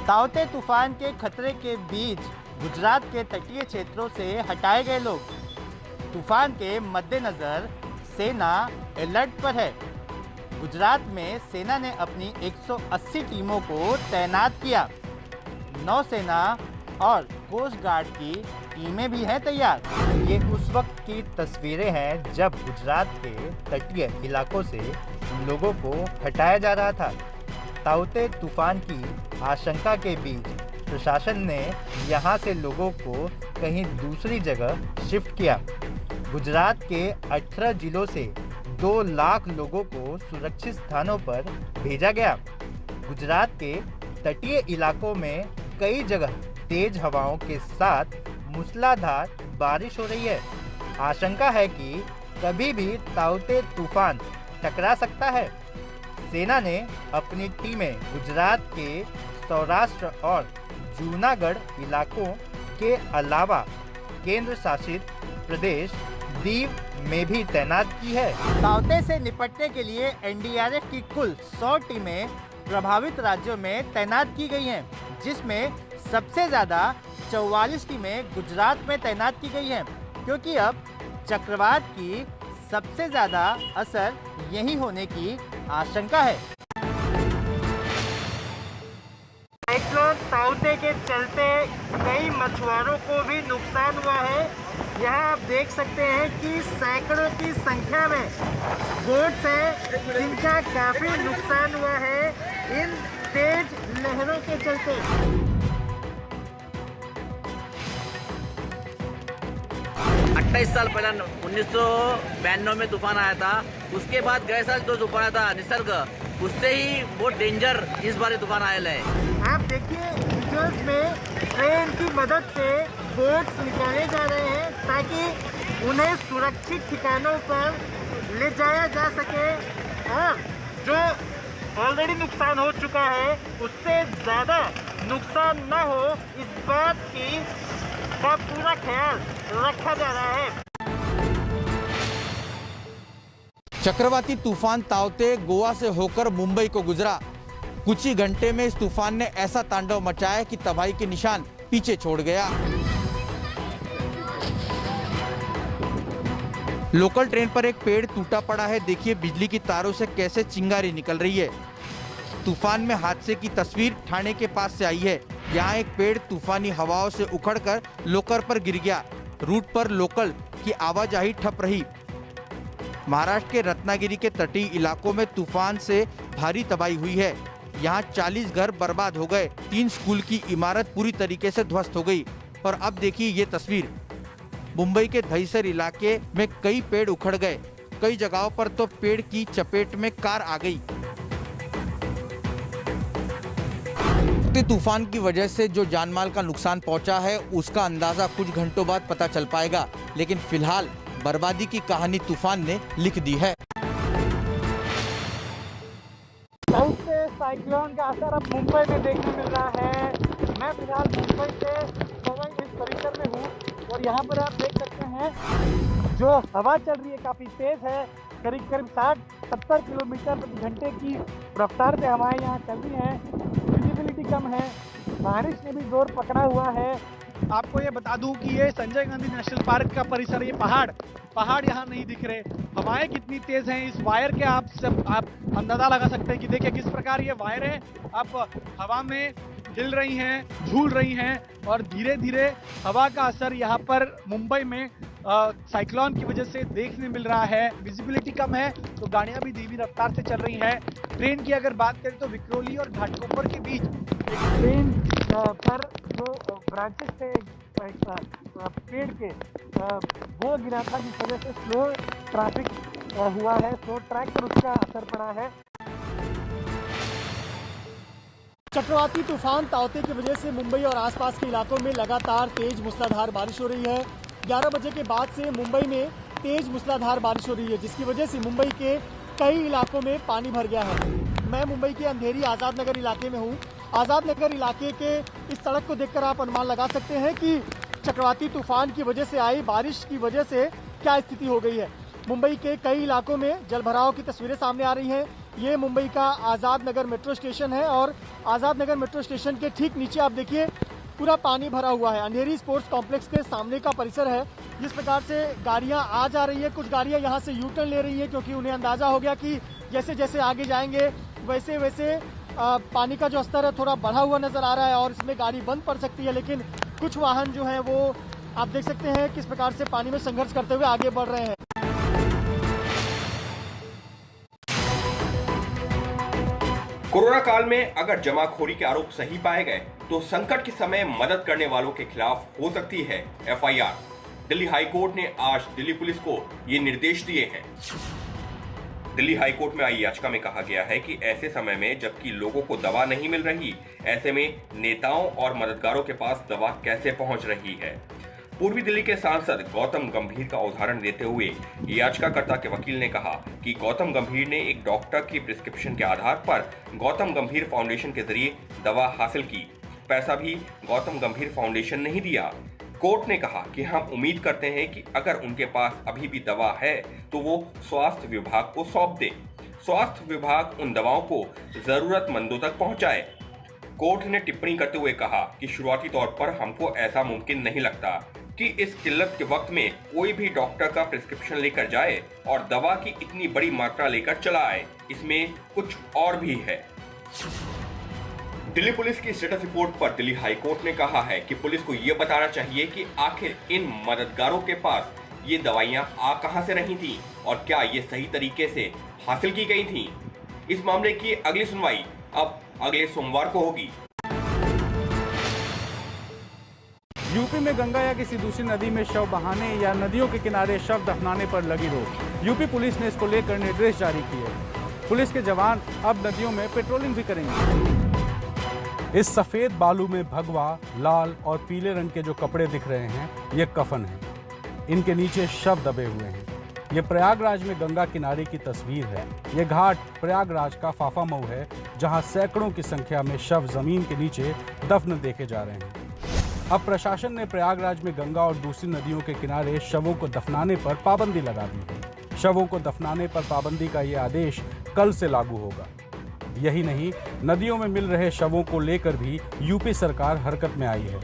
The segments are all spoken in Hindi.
ताउते तूफान के खतरे के बीच गुजरात के तटीय क्षेत्रों से हटाए गए लोग। तूफान के मद्देनजर सेना अलर्ट पर है। गुजरात में सेना ने अपनी 180 टीमों को तैनात किया। नौसेना और कोस्ट गार्ड की टीमें भी हैं तैयार। ये उस वक्त की तस्वीरें हैं जब गुजरात के तटीय इलाकों से लोगों को हटाया जा रहा था। ताउते तूफान की आशंका के बीच प्रशासन ने यहां से लोगों को कहीं दूसरी जगह शिफ्ट किया। गुजरात के 18 जिलों से 2 लाख लोगों को सुरक्षित स्थानों पर भेजा गया। गुजरात के तटीय इलाकों में कई जगह तेज हवाओं के साथ मूसलाधार बारिश हो रही है। आशंका है कि कभी भी ताउते तूफान टकरा सकता है। सेना ने अपनी टीमें गुजरात के सौराष्ट्र और जूनागढ़ इलाकों के अलावा केंद्र शासित प्रदेश दीव में भी तैनात की है। ताउते से निपटने के लिए एनडीआरएफ की कुल 100 टीमें प्रभावित राज्यों में तैनात की गई हैं, जिसमें सबसे ज़्यादा 44 टीमें गुजरात में तैनात की गई हैं, क्योंकि अब चक्रवात की सबसे ज़्यादा असर यहीं होने की आशंका है। साइक्लोन ताउते के चलते कई मछुआरों को भी नुकसान हुआ है। यहाँ आप देख सकते हैं कि सैकड़ों की संख्या में बोट्स हैं जिनका काफी नुकसान हुआ है इन तेज लहरों के चलते। 28 साल पहले 1992 में तूफान आया था। उसके बाद गए साल जो तूफान आया था निसर्ग, उससे ही बहुत डेंजर इस बार तूफान आया है। आप देखिए विजुअल्स में ट्रेन की मदद से बोट्स निकाले जा रहे हैं ताकि उन्हें सुरक्षित ठिकानों पर ले जाया जा सके और जो ऑलरेडी नुकसान हो चुका है उससे ज़्यादा नुकसान न हो इस बात की का पूरा ख्याल रखा जा रहा है। चक्रवाती तूफान ताउते गोवा से होकर मुंबई को गुजरा। कुछ ही घंटे में इस तूफान ने ऐसा तांडव मचाया कि तबाही के निशान पीछे छोड़ गया। लोकल ट्रेन पर एक पेड़ टूटा पड़ा है। देखिए बिजली की तारों से कैसे चिंगारी निकल रही है। तूफान में हादसे की तस्वीर ठाणे के पास से आई है। यहाँ एक पेड़ तूफानी हवाओं से उखड़कर लोकल पर गिर गया। रूट पर लोकल की आवाजाही ठप रही। महाराष्ट्र के रत्नागिरी के तटीय इलाकों में तूफान से भारी तबाही हुई है। यहाँ 40 घर बर्बाद हो गए। 3 स्कूल की इमारत पूरी तरीके से ध्वस्त हो गई। और अब देखिए ये तस्वीर, मुंबई के दहिसर इलाके में कई पेड़ उखड़ गए। कई जगहों पर तो पेड़ की चपेट में कार आ गई। तूफान की वजह से जो जानमाल का नुकसान पहुंचा है उसका अंदाजा कुछ घंटों बाद पता चल पाएगा, लेकिन फिलहाल बर्बादी की कहानी तूफान ने लिख दी है। ताउते साइक्लोन का असर अब मुंबई में देखने मिल रहा है। मैं फिलहाल मुंबई से इस परिसर में हूँ और यहाँ पर आप देख सकते हैं जो हवा चल रही है काफ़ी तेज़ है। करीब 60-70 किलोमीटर प्रति घंटे की रफ्तार से हवाएं यहाँ चल रही हैं। विजिबिलिटी कम है। बारिश ने भी जोर पकड़ा हुआ है। आपको ये बता दूं कि ये संजय गांधी नेशनल पार्क का परिसर, ये पहाड़ यहाँ नहीं दिख रहे। हवाएं कितनी तेज हैं इस वायर के आप अंदाजा लगा सकते हैं कि देखिए किस प्रकार ये वायर है अब हवा में हिल रही हैं, झूल रही हैं और धीरे धीरे हवा का असर यहाँ पर मुंबई में साइक्लोन की वजह से देखने मिल रहा है। विजिबिलिटी कम है तो गाड़ियाँ भी धीमी रफ्तार से चल रही हैं। ट्रेन की अगर बात करें तो विक्रोली और घाटकोपर के बीच एक ट्रेन पर जो ब्रांचेस थे पेड़ के वो गिरा था, जिस वजह से स्लो ट्रैफिक हुआ है। स्लो ट्रैक पर उसका असर पड़ा है। चक्रवाती तूफान ताउते की वजह से मुंबई और आसपास के इलाकों में लगातार तेज मूसलाधार बारिश हो रही है। 11 बजे के बाद से मुंबई में तेज मूसलाधार बारिश हो रही है, जिसकी वजह से मुंबई के कई इलाकों में पानी भर गया है। मैं मुंबई के अंधेरी आज़ाद नगर इलाके में हूँ। आज़ाद नगर इलाके के इस सड़क को देखकर आप अनुमान लगा सकते हैं कि चक्रवाती तूफान की वजह से आई बारिश की वजह से क्या स्थिति हो गई है। मुंबई के कई इलाकों में जलभराव की तस्वीरें सामने आ रही हैं। ये मुंबई का आज़ाद नगर मेट्रो स्टेशन है और आज़ाद नगर मेट्रो स्टेशन के ठीक नीचे आप देखिए पूरा पानी भरा हुआ है। अंधेरी स्पोर्ट्स कॉम्प्लेक्स के सामने का परिसर है। जिस प्रकार से गाड़ियां आ जा रही है, कुछ गाड़ियां यहां से यू टर्न ले रही हैं क्योंकि उन्हें अंदाजा हो गया कि जैसे जैसे आगे जाएंगे वैसे वैसे पानी का जो स्तर है थोड़ा बढ़ा हुआ नजर आ रहा है और इसमें गाड़ी बंद पड़ सकती है। लेकिन कुछ वाहन जो है वो आप देख सकते हैं किस प्रकार से पानी में संघर्ष करते हुए आगे बढ़ रहे हैं। कोरोना काल में अगर जमाखोरी के आरोप सही पाए गए तो संकट के समय मदद करने वालों के खिलाफ हो सकती है एफआईआर। दिल्ली हाईकोर्ट ने आज दिल्ली पुलिस को ये निर्देश दिए हैं। दिल्ली हाईकोर्ट में आई याचिका में कहा गया है कि ऐसे समय में जबकि लोगों को दवा नहीं मिल रही, ऐसे में नेताओं और मददगारों के पास दवा कैसे पहुंच रही है। पूर्वी दिल्ली के सांसद गौतम गंभीर का उदाहरण देते हुए याचिकाकर्ता के वकील ने कहा कि गौतम गंभीर ने एक डॉक्टर की प्रिस्क्रिप्शन के आधार पर गौतम गंभीर फाउंडेशन के जरिए दवा हासिल की। पैसा भी गौतम गंभीर फाउंडेशन ने ही दिया। कोर्ट ने कहा कि हम उम्मीद करते हैं कि अगर उनके पास अभी भी दवा है तो वो स्वास्थ्य विभाग को सौंप दे। स्वास्थ्य विभाग उन दवाओं को जरूरतमंदों तक पहुंचाए। कोर्ट ने टिप्पणी करते हुए कहा कि शुरुआती तौर पर हमको ऐसा मुमकिन नहीं लगता कि इस किल्लत के वक्त में कोई भी डॉक्टर का प्रिस्क्रिप्शन लेकर जाए और दवा की इतनी बड़ी मात्रा लेकर चला आए। इसमें कुछ और भी है। दिल्ली पुलिस की स्टेटस रिपोर्ट पर दिल्ली हाईकोर्ट ने कहा है कि पुलिस को यह बताना चाहिए कि आखिर इन मददगारों के पास ये दवाइयां आ कहां से रही थी और क्या ये सही तरीके से हासिल की गई थी। इस मामले की अगली सुनवाई अब अगले सोमवार को होगी। यूपी में गंगा या किसी दूसरी नदी में शव बहाने या नदियों के किनारे शव दफनाने पर लगी रोक। यूपी पुलिस ने इसको लेकर निर्देश जारी किए। पुलिस के जवान अब नदियों में पेट्रोलिंग भी करेंगे। इस सफेद बालू में भगवा, लाल और पीले रंग के जो कपड़े दिख रहे हैं ये कफन है। इनके नीचे शव दबे हुए हैं। ये प्रयागराज में गंगा किनारे की तस्वीर है। ये घाट प्रयागराज का फाफा मऊ है जहां सैकड़ों की संख्या में शव जमीन के नीचे दफन देखे जा रहे हैं। अब प्रशासन ने प्रयागराज में गंगा और दूसरी नदियों के किनारे शवों को दफनाने पर पाबंदी लगा दी है। शवों को दफनाने पर पाबंदी का ये आदेश कल से लागू होगा। यही नहीं, नदियों में मिल रहे शवों को लेकर भी यूपी सरकार हरकत में आई है।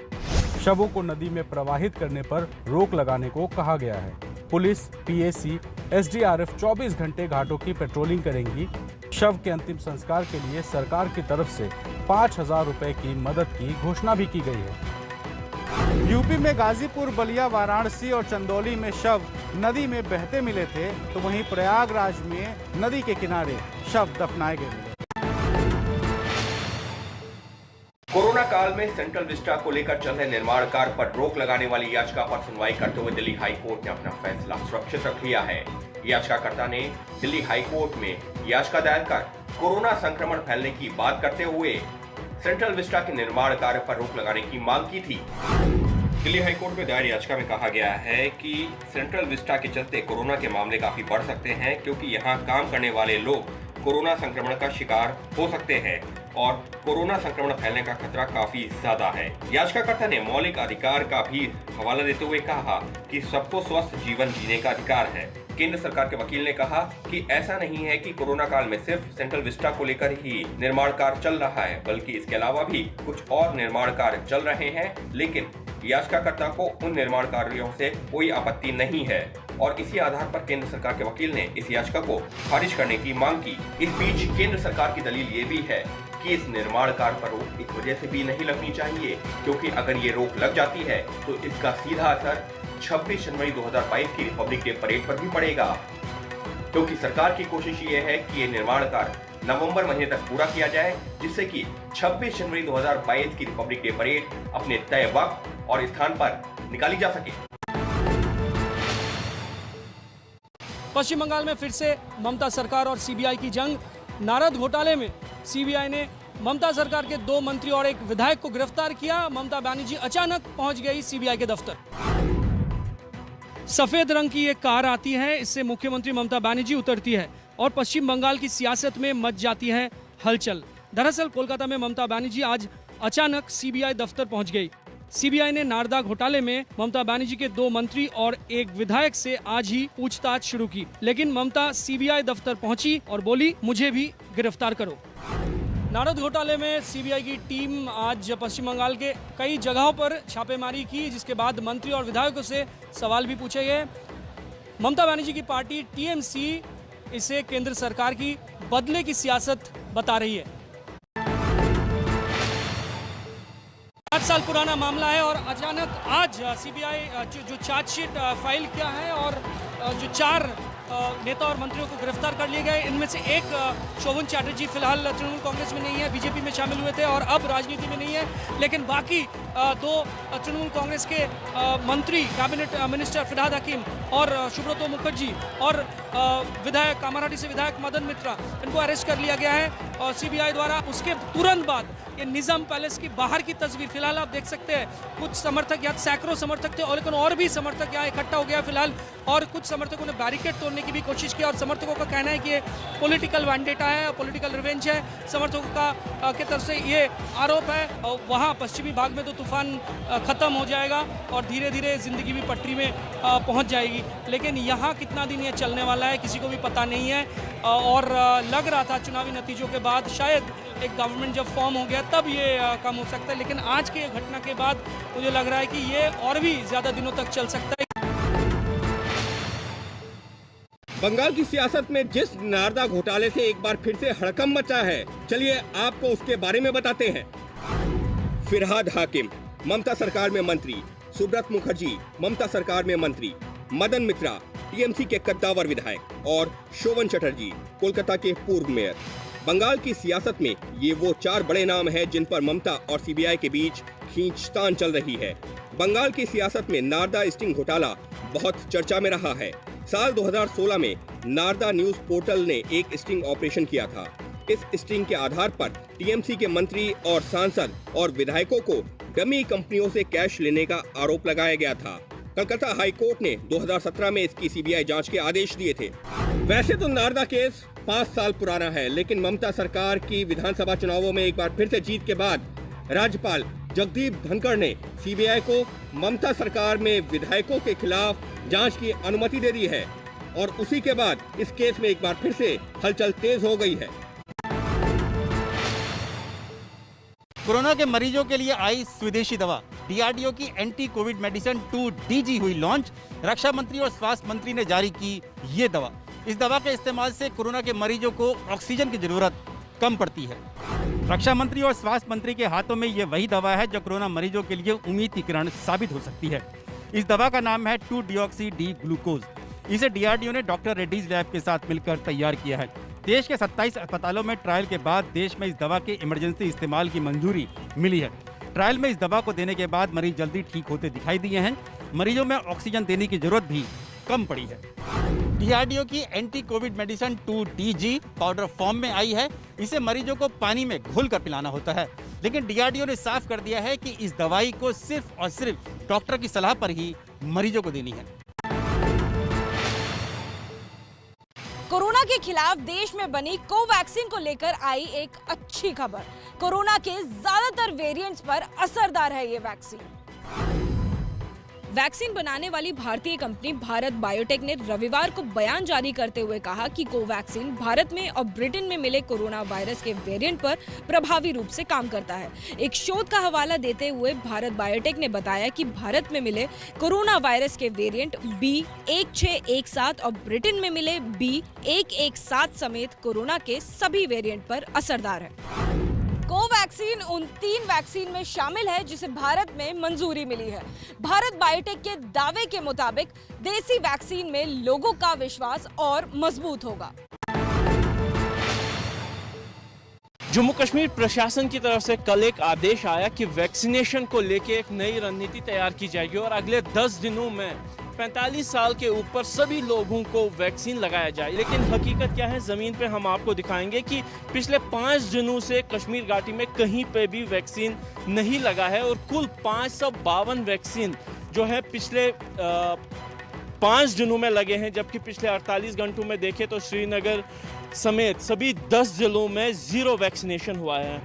शवों को नदी में प्रवाहित करने पर रोक लगाने को कहा गया है। पुलिस, पीएसी, एसडीआरएफ 24 घंटे घाटों की पेट्रोलिंग करेंगी। शव के अंतिम संस्कार के लिए सरकार की तरफ से 5,000 रुपए की मदद की घोषणा भी की गई है। यूपी में गाजीपुर, बलिया, वाराणसी और चंदौली में शव नदी में बहते मिले थे, तो वहीं प्रयागराज में नदी के किनारे शव दफनाए गए मिले। कोरोना काल में सेंट्रल विस्टा को लेकर चल रहे निर्माण कार्य पर रोक लगाने वाली याचिका पर सुनवाई करते हुए दिल्ली हाईकोर्ट ने अपना फैसला सुरक्षित रख लिया है। याचिकाकर्ता ने दिल्ली हाईकोर्ट में याचिका दायर कर कोरोना संक्रमण फैलने की बात करते हुए सेंट्रल विस्टा के निर्माण कार्य पर रोक लगाने की मांग की थी। दिल्ली हाईकोर्ट में दायर याचिका में कहा गया है कि सेंट्रल विस्टा के चलते कोरोना के मामले काफी बढ़ सकते हैं क्योंकि यहाँ काम करने वाले लोग कोरोना संक्रमण का शिकार हो सकते हैं और कोरोना संक्रमण फैलने का खतरा काफी ज्यादा है। याचिकाकर्ता ने मौलिक अधिकार का भी हवाला देते हुए कहा कि सबको स्वस्थ जीवन जीने का अधिकार है। केंद्र सरकार के वकील ने कहा कि ऐसा नहीं है कि कोरोना काल में सिर्फ सेंट्रल विस्टा को लेकर ही निर्माण कार्य चल रहा है, बल्कि इसके अलावा भी कुछ और निर्माण कार्य चल रहे हैं, लेकिन याचिकाकर्ता को उन निर्माण कार्यों से कोई आपत्ति नहीं है और इसी आधार पर केंद्र सरकार के वकील ने इस याचिका को खारिज करने की मांग की। इस बीच केंद्र सरकार की दलील ये भी है कि इस निर्माण कार्य पर रोक इस वजह से भी नहीं लगनी चाहिए क्योंकि अगर ये रोक लग जाती है तो इसका सीधा असर 26 जनवरी 2022 की रिपब्लिक डे परेड पर भी पड़ेगा, क्योंकि सरकार की कोशिश ये है कि ये निर्माण कार्य नवंबर महीने तक पूरा किया जाए जिससे कि 26 जनवरी 2022 की रिपब्लिक डे परेड अपने तय वक्त और स्थान पर निकाली जा सके। पश्चिम बंगाल में फिर से ममता सरकार और सीबीआई की जंग। नारद घोटाले में सीबीआई ने ममता सरकार के 2 मंत्री और एक विधायक को गिरफ्तार किया। ममता बनर्जी अचानक पहुंच गई सीबीआई के दफ्तर। सफेद रंग की एक कार आती है, इससे मुख्यमंत्री ममता बनर्जी उतरती है और पश्चिम बंगाल की सियासत में मच जाती है हलचल। दरअसल कोलकाता में ममता बनर्जी आज अचानक सीबीआई दफ्तर पहुंच गई। सीबीआई ने नारदा घोटाले में ममता बनर्जी के 2 मंत्री और एक विधायक से आज ही पूछताछ शुरू की, लेकिन ममता सीबीआई दफ्तर पहुंची और बोली मुझे भी गिरफ्तार करो। नारद घोटाले में सीबीआई की टीम आज पश्चिम बंगाल के कई जगहों पर छापेमारी की, जिसके बाद मंत्री और विधायकों से सवाल भी पूछे गए। ममता बनर्जी की पार्टी टीएमसी इसे केंद्र सरकार की बदले की सियासत बता रही है। 8 साल पुराना मामला है और अचानक आज सीबीआई जो चार्जशीट फाइल किया है और जो 4 नेता और मंत्रियों को गिरफ्तार कर लिए गए, इनमें से एक शोभन चैटर्जी फिलहाल तृणमूल कांग्रेस में नहीं है, बीजेपी में शामिल हुए थे और अब राजनीति में नहीं है, लेकिन बाकी 2 तृणमूल कांग्रेस के मंत्री, कैबिनेट मिनिस्टर फिरहाद हकीम और सुब्रतो मुखर्जी और विधायक कामारहाटी से विधायक मदन मित्रा, इनको अरेस्ट कर लिया गया है और सीबीआई द्वारा। उसके तुरंत बाद ये निजाम पैलेस की बाहर की तस्वीर फिलहाल आप देख सकते हैं। कुछ समर्थक यहाँ, सैकड़ों समर्थक थे और लेकिन और भी समर्थक यहाँ इकट्ठा हो गया फिलहाल, और कुछ समर्थकों ने बैरिकेड तोड़ने की भी कोशिश की और समर्थकों का कहना है कि ये पॉलिटिकल वैंडेटा है, पॉलिटिकल रिवेंज है। समर्थकों का की तरफ से ये आरोप है। और वहाँ पश्चिमी भाग में तो तूफान खत्म हो जाएगा और धीरे धीरे जिंदगी भी पटरी में पहुँच जाएगी, लेकिन यहाँ कितना दिन ये चलने वाला है किसी को भी पता नहीं है। और लग रहा था चुनावी नतीजों के बाद शायद एक गवर्नमेंट जब फॉर्म हो गया तब ये कम हो सकता है, लेकिन आज के घटना के बाद मुझे लग रहा है कि ये और भी ज़्यादा दिनों तक चल सकता है। बंगाल की सियासत में जिस नारदा घोटाले से एक बार फिर से हड़कंप मचा है, चलिए आपको उसके बारे में बताते हैं। फिरहाद हाकिम ममता सरकार में मंत्री, सुब्रत मुखर्जी ममता सरकार में मंत्री, मदन मित्रा टीएमसी के कद्दावर विधायक और शोभन चैटर्जी कोलकाता के पूर्व मेयर। बंगाल की सियासत में ये वो 4 बड़े नाम हैं जिन पर ममता और सीबीआई के बीच खींचतान चल रही है। बंगाल की सियासत में नारदा स्टिंग घोटाला बहुत चर्चा में रहा है। साल 2016 में नारदा न्यूज पोर्टल ने एक स्टिंग ऑपरेशन किया था। इस स्टिंग के आधार पर टीएमसी के मंत्री और सांसद और विधायकों को डमी कंपनियों से कैश लेने का आरोप लगाया गया था। कलकत्ता हाई कोर्ट ने 2017 में इसकी सीबीआई जांच के आदेश दिए थे। वैसे तो नारदा केस 5 साल पुराना है, लेकिन ममता सरकार की विधानसभा चुनावों में एक बार फिर से जीत के बाद राज्यपाल जगदीप धनखड़ ने सीबीआई को ममता सरकार में विधायकों के खिलाफ जांच की अनुमति दे दी है और उसी के बाद इस केस में एक बार फिर से हलचल तेज हो गई है। कोरोना के मरीजों के लिए आई स्वदेशी दवा, डीआरडीओ की एंटी कोविड मेडिसिन 2DG हुई लॉन्च। रक्षा मंत्री और स्वास्थ्य मंत्री ने जारी की ये दवा। इस दवा के इस्तेमाल से कोरोना के मरीजों को ऑक्सीजन की जरूरत कम पड़ती है। रक्षा मंत्री और स्वास्थ्य मंत्री के हाथों में ये वही दवा है जो कोरोना मरीजों के लिए उम्मीद की किरण साबित हो सकती है। इस दवा का नाम है 2-deoxy-D ग्लूकोज। इसे डीआरडीओ ने डॉक्टर रेड्डीज लैब के साथ मिलकर तैयार किया है। देश के 27 अस्पतालों में ट्रायल के बाद देश में इस दवा के इमरजेंसी इस्तेमाल की मंजूरी मिली है। ट्रायल में इस दवा को देने के बाद मरीज जल्दी ठीक होते दिखाई दिए हैं। मरीजों में ऑक्सीजन देने की जरूरत भी कम पड़ी है। डीआरडीओ की anti Covid medicine 2DG powder form में आई है। इसे मरीजों को पानी में घोलकर पिलाना होता है, लेकिन डीआरडीओ ने साफ कर दिया है कि इस दवाई को सिर्फ और सिर्फ डॉक्टर की सलाह पर ही मरीजों को देनी है। कोरोना के खिलाफ देश में बनी कोवैक्सीन को लेकर आई एक अच्छी खबर। कोरोना के ज्यादातर वेरिएंट्स पर असरदार है ये वैक्सीन। वैक्सीन बनाने वाली भारतीय कंपनी भारत बायोटेक ने रविवार को बयान जारी करते हुए कहा कि कोवैक्सीन भारत में और ब्रिटेन में मिले कोरोना वायरस के वेरिएंट पर प्रभावी रूप से काम करता है। एक शोध का हवाला देते हुए भारत बायोटेक ने बताया कि भारत में मिले कोरोना वायरस के वेरिएंट B1617 और ब्रिटेन में मिले B117 समेत कोरोना के सभी वेरिएंट पर असरदार है। कोवैक्सीन उन 3 वैक्सीन में शामिल है जिसे भारत में मंजूरी मिली है। भारत बायोटेक के दावे के मुताबिक देसी वैक्सीन में लोगों का विश्वास और मजबूत होगा। जम्मू कश्मीर प्रशासन की तरफ से कल एक आदेश आया कि वैक्सीनेशन को लेकर एक नई रणनीति तैयार की जाएगी और अगले 10 दिनों में 45 साल के ऊपर सभी लोगों को वैक्सीन लगाया जाए। लेकिन हकीकत क्या है, ज़मीन पे हम आपको दिखाएंगे कि पिछले 5 दिनों से कश्मीर घाटी में कहीं पे भी वैक्सीन नहीं लगा है और कुल 552 वैक्सीन जो है पिछले 5 दिनों में लगे हैं, जबकि पिछले 48 घंटों में देखें तो श्रीनगर समेत सभी 10 जिलों में 0 वैक्सीनेशन हुआ है।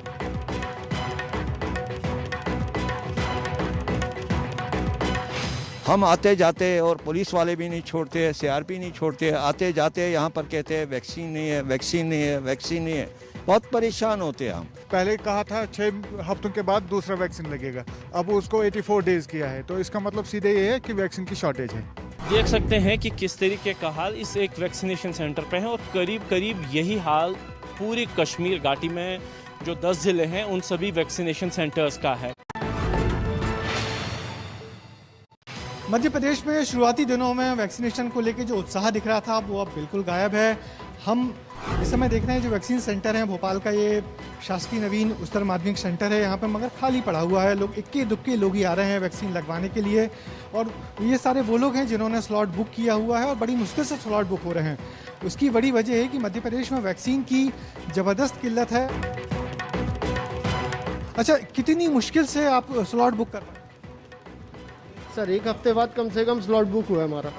हम आते जाते और पुलिस वाले भी नहीं छोड़ते, सीआरपी नहीं छोड़ते, आते जाते यहाँ पर कहते हैं वैक्सीन नहीं है, वैक्सीन नहीं है, वैक्सीन नहीं है। बहुत परेशान होते हैं हम। पहले कहा था 6 हफ्तों के बाद दूसरा वैक्सीन लगेगा, अब उसको 84 डेज किया है, तो इसका मतलब सीधे ये है कि वैक्सीन की शॉर्टेज है। देख सकते हैं कि किस तरीके का हाल इस एक वैक्सीनेशन सेंटर पे है और करीब करीब यही हाल पूरी कश्मीर घाटी में जो 10 जिले हैं उन सभी वैक्सीनेशन सेंटर्स का है। मध्य प्रदेश में शुरुआती दिनों में वैक्सीनेशन को लेकर जो उत्साह दिख रहा था वो अब बिल्कुल गायब है। हम इस समय देख रहे हैं जो वैक्सीन सेंटर है भोपाल का, ये शासकीय नवीन उच्चतर माध्यमिक सेंटर है, यहाँ पर मगर खाली पड़ा हुआ है। लोग इक्के दुक्के लोग ही आ रहे हैं वैक्सीन लगवाने के लिए और ये सारे वो लोग हैं जिन्होंने स्लॉट बुक किया हुआ है और बड़ी मुश्किल से स्लॉट बुक हो रहे हैं। उसकी बड़ी वजह है कि मध्य प्रदेश में वैक्सीन की ज़बरदस्त किल्लत है। अच्छा, कितनी मुश्किल से आप स्लॉट बुक कर पाए? सर 1 हफ्ते बाद कम से कम स्लॉट बुक हुआ है हमारा।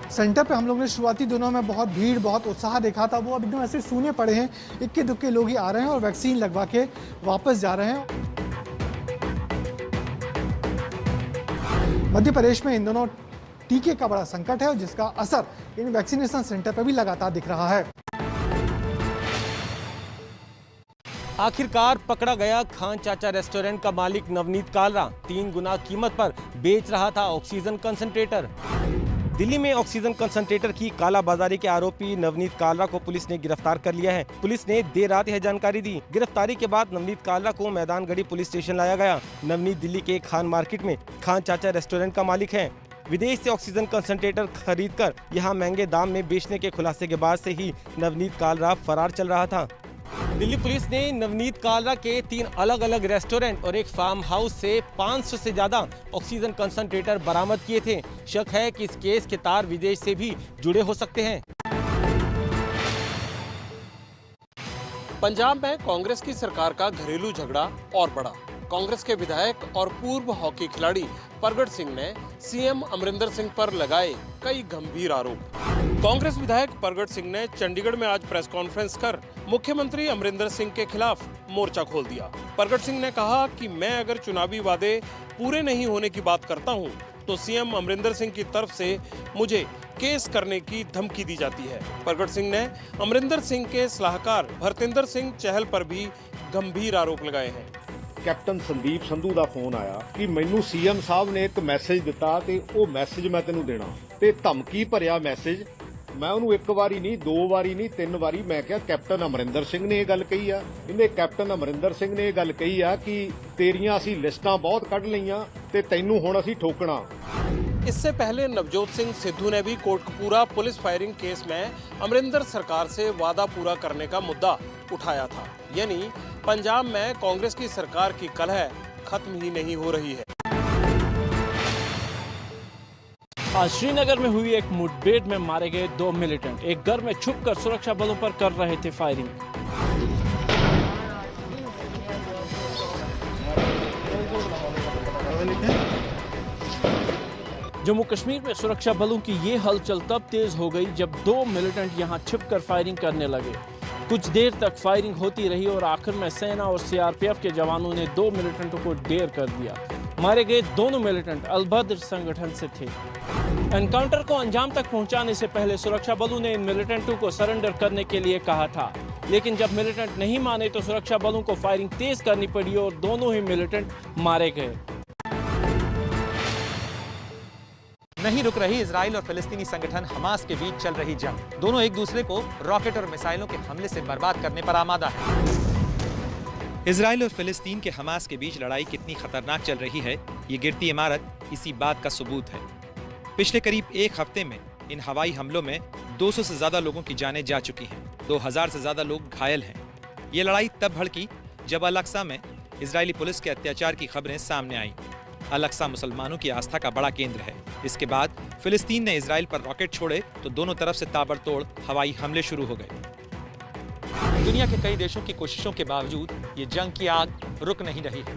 सेंटर पे हम लोग ने शुरुआती दिनों में बहुत भीड़, बहुत उत्साह देखा था, वो अब एकदम ऐसे सूने पड़े हैं। इक्के दुक्के लोग ही आ रहे हैं और वैक्सीन लगवा के वापस जा रहे हैं। मध्य प्रदेश में इन दोनों टीके का बड़ा संकट है और जिसका असर इन वैक्सीनेशन सेंटर पर भी लगातार दिख रहा है। आखिरकार पकड़ा गया खान चाचा रेस्टोरेंट का मालिक नवनीत कालरा 3 गुना कीमत पर बेच रहा था ऑक्सीजन कंसंट्रेटर। दिल्ली में ऑक्सीजन कंसंट्रेटर की कालाबाजारी के आरोपी नवनीत कालरा को पुलिस ने गिरफ्तार कर लिया है। पुलिस ने देर रात यह जानकारी दी। गिरफ्तारी के बाद नवनीत कालरा को मैदानगढ़ी पुलिस स्टेशन लाया गया। नवनीत दिल्ली के खान मार्केट में खान चाचा रेस्टोरेंट का मालिक है। विदेश से ऑक्सीजन कंसंट्रेटर खरीदकर यहां महंगे दाम में बेचने के खुलासे के बाद से ही नवनीत कालरा फरार चल रहा था। दिल्ली पुलिस ने नवनीत कालरा के 3 अलग अलग रेस्टोरेंट और एक फार्म हाउस से 500 से ज्यादा ऑक्सीजन कंसंट्रेटर बरामद किए थे। शक है कि इस केस के तार विदेश से भी जुड़े हो सकते हैं। पंजाब में कांग्रेस की सरकार का घरेलू झगड़ा और बढ़ा। कांग्रेस के विधायक और पूर्व हॉकी खिलाड़ी प्रगट सिंह ने सीएम अमरिंदर सिंह पर लगाए कई गंभीर आरोप। कांग्रेस विधायक प्रगट सिंह ने चंडीगढ़ में आज प्रेस कॉन्फ्रेंस कर मुख्यमंत्री अमरिंदर सिंह के खिलाफ मोर्चा खोल दिया। प्रगट सिंह ने कहा कि मैं अगर चुनावी वादे पूरे नहीं होने की बात करता हूं, तो सीएम अमरिंदर सिंह की तरफ से मुझे केस करने की धमकी दी जाती है। प्रगट सिंह ने अमरिंदर सिंह के सलाहकार भरतिंदर सिंह चहल पर भी गंभीर आरोप लगाए हैं। कैप्टन संदीप संधू का फोन आया कि मैनू सीएम साहब ने एक मैसेज दिता ते वो मैसेज मैं तेनू देना ते धमकी भरिया मैसेज। मैं उन्होंने 1 वारी नहीं 2 वारी नहीं 3 वारी मैं क्या कैप्टन अमरिंदर सिंह ने यह गल कही आ। इन्हें कैप्टन अमरिंदर सिंह ने यह गल कही आ कि तेरियां असीं लिस्टां बहुत कढ लईआं ते तैनू हुण असीं ठोकना। इससे पहले नवजोत सिंह सिद्धू ने भी कोटकपूरा पुलिस फायरिंग केस में अमरिंदर सरकार से वादा पूरा करने का मुद्दा उठाया था। यानी पंजाब में कांग्रेस की सरकार की कलह खत्म ही नहीं हो रही है। आज श्रीनगर में हुई एक मुठभेड़ में मारे गए 2 मिलिटेंट एक घर में छुपकर सुरक्षा बलों पर कर रहे थे फायरिंग। जम्मू कश्मीर में सुरक्षा बलों की ये हलचल तब तेज हो गई जब 2 मिलिटेंट यहां छिपकर फायरिंग करने लगे। कुछ देर तक फायरिंग होती रही और आखिर में सेना और सीआरपीएफ के जवानों ने 2 मिलिटेंटों को ढेर कर दिया। मारे गए दोनों मिलिटेंट अलबद्र संगठन से थे। एनकाउंटर को अंजाम तक पहुंचाने से पहले सुरक्षा बलों ने इन मिलिटेंटों को सरेंडर करने के लिए कहा था, लेकिन जब मिलिटेंट नहीं माने तो सुरक्षा बलों को फायरिंग तेज करनी पड़ी और दोनों ही मिलिटेंट मारे गए। नहीं रुक रही इजराइल और फिलिस्तीनी संगठन हमास के बीच चल रही जंग। दोनों एक दूसरे को रॉकेट और मिसाइलों के हमले से बर्बाद करने पर आमादा है। इजराइल और फिलिस्तीन के हमास के बीच लड़ाई कितनी खतरनाक चल रही है, ये गिरती इमारत इसी बात का सबूत है। पिछले करीब 1 हफ्ते में इन हवाई हमलों में 200 से ज्यादा लोगों की जानें जा चुकी हैं। 2000 से ज्यादा लोग घायल हैं। ये लड़ाई तब भड़की जब अल-अक्सा में इजरायली पुलिस के अत्याचार की खबरें सामने आईं। अल-अक्सा मुसलमानों की आस्था का बड़ा केंद्र है। इसके बाद फिलिस्तीन ने इजराइल पर रॉकेट छोड़े तो दोनों तरफ से ताबड़तोड़ हवाई हमले शुरू हो गए। दुनिया के कई देशों की कोशिशों के बावजूद ये जंग की आग रुक नहीं रही है।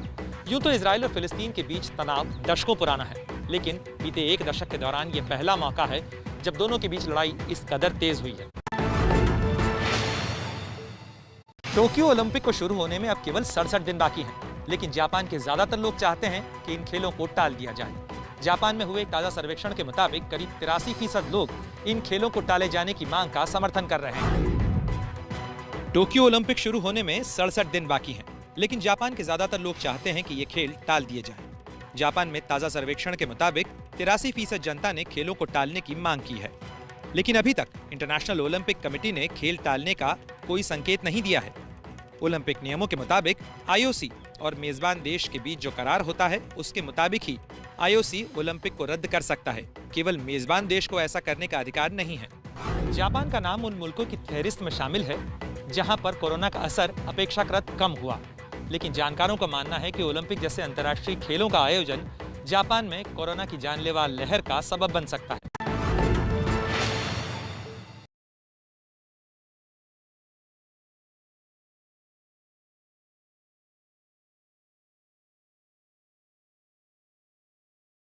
यूं तो इजराइल और फिलिस्तीन के बीच तनाव दशकों पुराना है, लेकिन बीते 1 दशक के दौरान ये पहला मौका है जब दोनों के बीच लड़ाई इस कदर तेज हुई है। टोक्यो ओलंपिक को शुरू होने में अब केवल 67 दिन बाकी हैं। लेकिन जापान के ज्यादातर लोग चाहते हैं कि इन खेलों को टाल दिया जाए। जापान में हुए एक ताजा सर्वेक्षण के मुताबिक करीब 83% लोग इन खेलों को टाले जाने की मांग का समर्थन कर रहे हैं। टोक्यो ओलंपिक शुरू होने में 67 दिन बाकी हैं, लेकिन जापान के ज्यादातर लोग चाहते हैं कि ये खेल टाल दिए जाएं। जापान में ताजा सर्वेक्षण के मुताबिक 83% जनता ने खेलों को टालने की मांग की है, लेकिन अभी तक इंटरनेशनल ओलंपिक कमेटी ने खेल टालने का कोई संकेत नहीं दिया है। ओलंपिक नियमों के मुताबिक आईओसी और मेजबान देश के बीच जो करार होता है उसके मुताबिक ही आईओसी ओलंपिक को रद्द कर सकता है। केवल मेजबान देश को ऐसा करने का अधिकार नहीं है। जापान का नाम उन मुल्कों की फहरिस्त में शामिल है जहां पर कोरोना का असर अपेक्षाकृत कम हुआ, लेकिन जानकारों का मानना है कि ओलंपिक जैसे अंतर्राष्ट्रीय खेलों का आयोजन जापान में कोरोना की जानलेवा लहर का सबब बन सकता है।